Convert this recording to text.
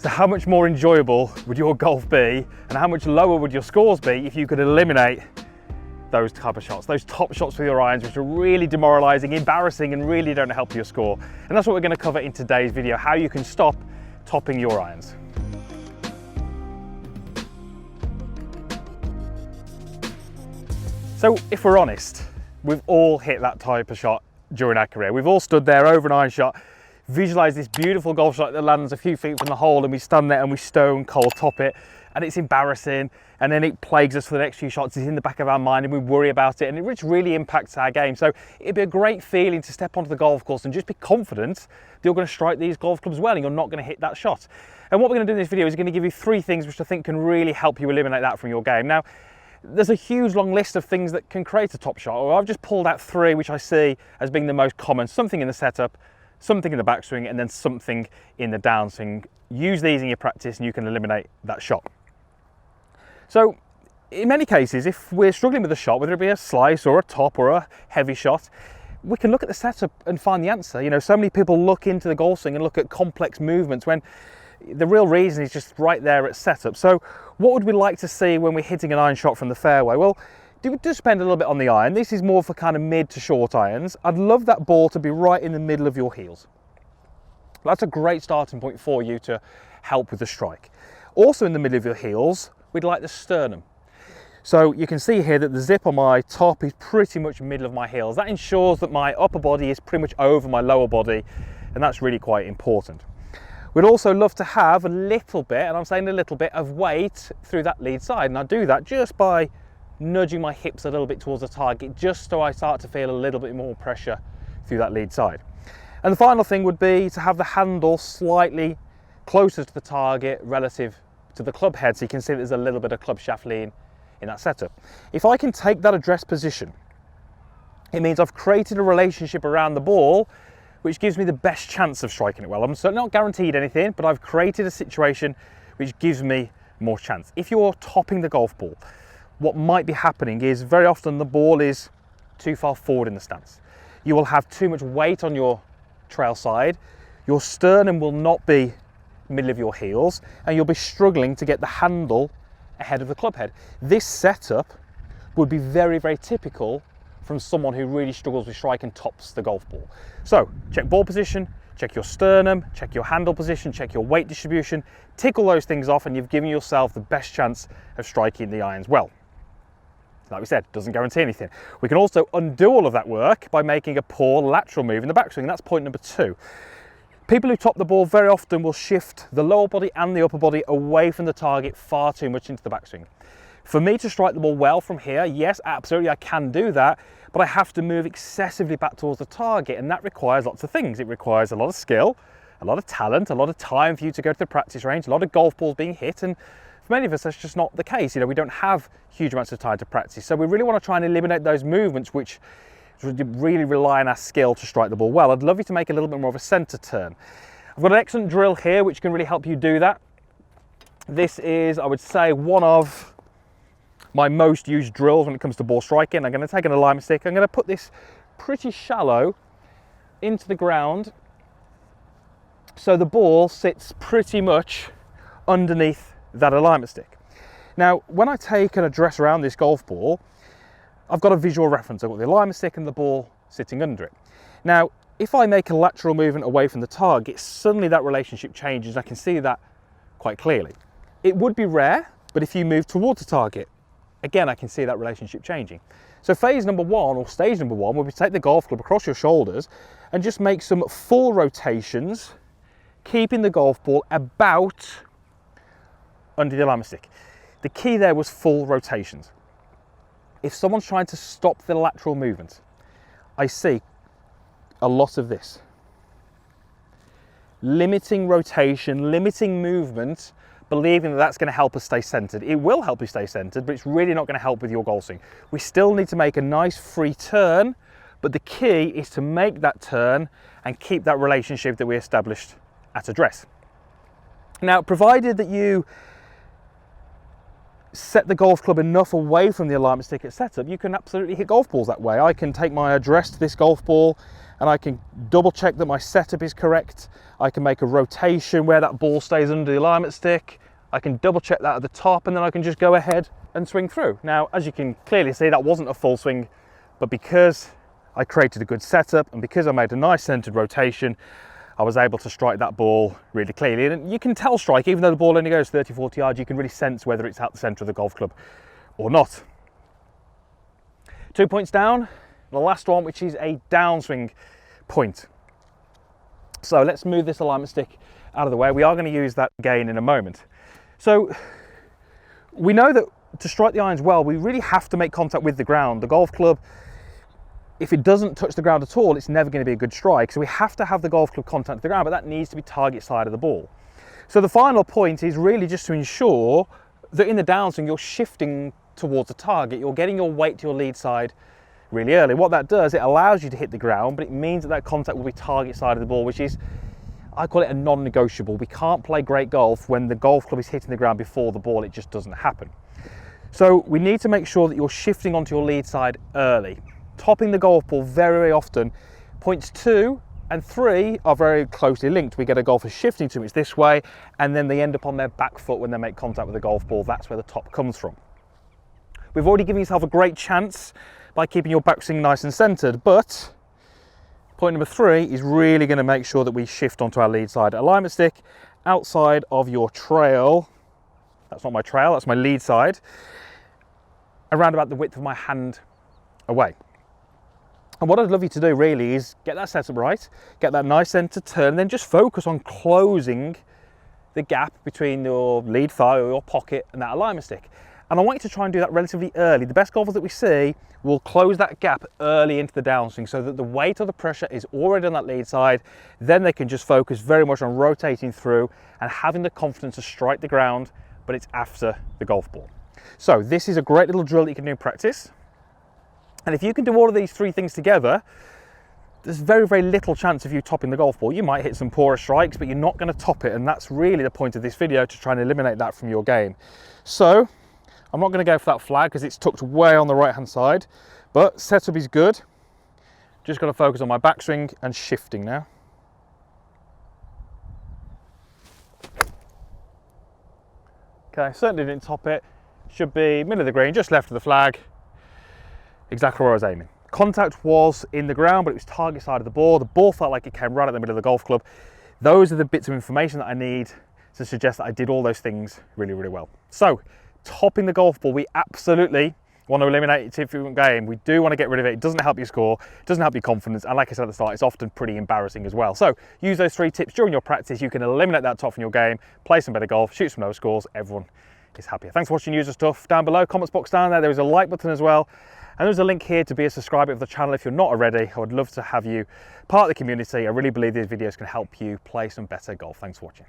So how much more enjoyable would your golf be, and how much lower would your scores be if you could eliminate those type of shots, those top shots with your irons, which are really demoralizing, embarrassing, and really don't help your score? And that's what we're going to cover in today's video, how you can stop topping your irons. So if we're honest, we've all hit that type of shot during our career. We've all stood there over an iron shot, visualize this beautiful golf shot that lands a few feet from the hole, and we stand there and we stone cold top it, and it's embarrassing, and then it plagues us for the next few shots. It's in the back of our mind and we worry about it, and it really impacts our game. So it'd be a great feeling to step onto the golf course and just be confident that you're going to strike these golf clubs well and you're not going to hit that shot. And what we're going to do in this video is going to give you 3 things which I think can really help you eliminate that from your game. Now, there's a huge long list of things that can create a top shot. Well, I've just pulled out 3 which I see as being the most common: something in the setup, something in the backswing, and then something in the downswing. Use these in your practice and you can eliminate that shot. So in many cases, if we're struggling with a shot, whether it be a slice or a top or a heavy shot, we can look at the setup and find the answer. You know, so many people look into the golf swing and look at complex movements when the real reason is just right there at setup. So what would we like to see when we're hitting an iron shot from the fairway? Well, do spend a little bit on the iron. This is more for kind of mid to short irons. I'd love that ball to be right in the middle of your heels. That's a great starting point for you to help with the strike. Also in the middle of your heels, we'd like the sternum. So you can see here that the zip on my top is pretty much middle of my heels. That ensures that my upper body is pretty much over my lower body, and that's really quite important. We'd also love to have a little bit, and I'm saying a little bit, of weight through that lead side, and I do that just by nudging my hips a little bit towards the target, just so I start to feel a little bit more pressure through that lead side. And the final thing would be to have the handle slightly closer to the target relative to the club head, so you can see there's a little bit of club shaft lean in that setup. If I can take that address position, it means I've created a relationship around the ball which gives me the best chance of striking it well. I'm certainly not guaranteed anything, but I've created a situation which gives me more chance. If you're topping the golf ball, what might be happening is very often the ball is too far forward in the stance. You will have too much weight on your trail side, your sternum will not be middle of your heels, and you'll be struggling to get the handle ahead of the club head. This setup would be very, very typical from someone who really struggles with strike and tops the golf ball. So check ball position, check your sternum, check your handle position, check your weight distribution, tick all those things off, and you've given yourself the best chance of striking the irons well. Like we said, doesn't guarantee anything. We can also undo all of that work by making a poor lateral move in the backswing, and that's point number 2. People who top the ball very often will shift the lower body and the upper body away from the target far too much into the backswing. For me to strike the ball well from here, yes, absolutely, I can do that, but I have to move excessively back towards the target, and that requires lots of things. It requires a lot of skill, a lot of talent, a lot of time for you to go to the practice range, a lot of golf balls being hit, and for many of us, that's just not the case. You know, we don't have huge amounts of time to practice, so we really want to try and eliminate those movements which really rely on our skill to strike the ball well. I'd love you to make a little bit more of a center turn. I've got an excellent drill here which can really help you do that. This is, I would say, one of my most used drills when it comes to ball striking. I'm going to take an alignment stick, I'm going to put this pretty shallow into the ground so the ball sits pretty much underneath that alignment stick. Now, when I take an address around this golf ball, I've got a visual reference. I've got the alignment stick and the ball sitting under it. Now, if I make a lateral movement away from the target, suddenly that relationship changes. I can see that quite clearly. It would be rare, but if you move towards the target, again, I can see that relationship changing. So phase number 1, or stage number 1, will be to take the golf club across your shoulders and just make some full rotations, keeping the golf ball about under the alignment stick. The key there was full rotations. If someone's trying to stop the lateral movement, I see a lot of this. Limiting rotation, limiting movement, believing that that's going to help us stay centered. It will help you stay centered, but it's really not going to help with your golf swing. We still need to make a nice free turn, but the key is to make that turn and keep that relationship that we established at address. Now, provided that you set the golf club enough away from the alignment stick at setup, you can absolutely hit golf balls that way. I can take my address to this golf ball and I can double check that my setup is correct. I can make a rotation where that ball stays under the alignment stick. I can double check that at the top, and then I can just go ahead and swing through. Now, as you can clearly see, that wasn't a full swing, but because I created a good setup and because I made a nice centered rotation, I was able to strike that ball really clearly. And you can tell strike, even though the ball only goes 30, 40 yards, you can really sense whether it's at the center of the golf club or not. 2 points down, the last one, which is a downswing point. So let's move this alignment stick out of the way. We are going to use that again in a moment. So we know that to strike the irons well, we really have to make contact with the ground. The golf club, if it doesn't touch the ground at all, it's never going to be a good strike. So we have to have the golf club contact with the ground, but that needs to be target side of the ball. So the final point is really just to ensure that in the downswing, you're shifting towards the target. You're getting your weight to your lead side really early. What that does, it allows you to hit the ground, but it means that that contact will be target side of the ball, which is, I call it a non-negotiable. We can't play great golf when the golf club is hitting the ground before the ball. It just doesn't happen. So we need to make sure that you're shifting onto your lead side early. Topping the golf ball very, very often. Points 2 and 3 are very closely linked. We get a golfer shifting too much this way, and then they end up on their back foot when they make contact with the golf ball. That's where the top comes from. We've already given yourself a great chance by keeping your backswing nice and centered, but point number 3 is really going to make sure that we shift onto our lead side. Alignment stick outside of your trail. That's not my trail, that's my lead side. Around about the width of my hand away. And what I'd love you to do really is get that setup right, get that nice center turn, and then just focus on closing the gap between your lead thigh or your pocket and that alignment stick. And I want you to try and do that relatively early. The best golfers that we see will close that gap early into the downswing so that the weight of the pressure is already on that lead side. Then they can just focus very much on rotating through and having the confidence to strike the ground, but it's after the golf ball. So this is a great little drill that you can do in practice. And if you can do all of these 3 things together, there's very, very little chance of you topping the golf ball. You might hit some poorer strikes, but you're not going to top it. And that's really the point of this video, to try and eliminate that from your game. So I'm not going to go for that flag because it's tucked way on the right-hand side, but setup is good. Just got to focus on my backswing and shifting now. Okay, certainly didn't top it. Should be middle of the green, just left of the flag. Exactly where I was aiming. Contact was in the ground, but it was target side of the ball. The ball felt like it came right at the middle of the golf club. Those are the bits of information that I need to suggest that I did all those things really, really well. So, topping the golf ball, we absolutely want to eliminate it if you want game. We do want to get rid of it. It doesn't help your score, it doesn't help your confidence, and like I said at the start, it's often pretty embarrassing as well. So use those 3 tips during your practice. You can eliminate that top from your game, play some better golf, shoot some lower scores. Everyone is happier. Thanks for watching User Stuff. Down below, comments box down there is a like button as well, and there's a link here to be a subscriber of the channel if you're not already. I would love to have you part of the community. I really believe these videos can help you play some better golf. Thanks for watching.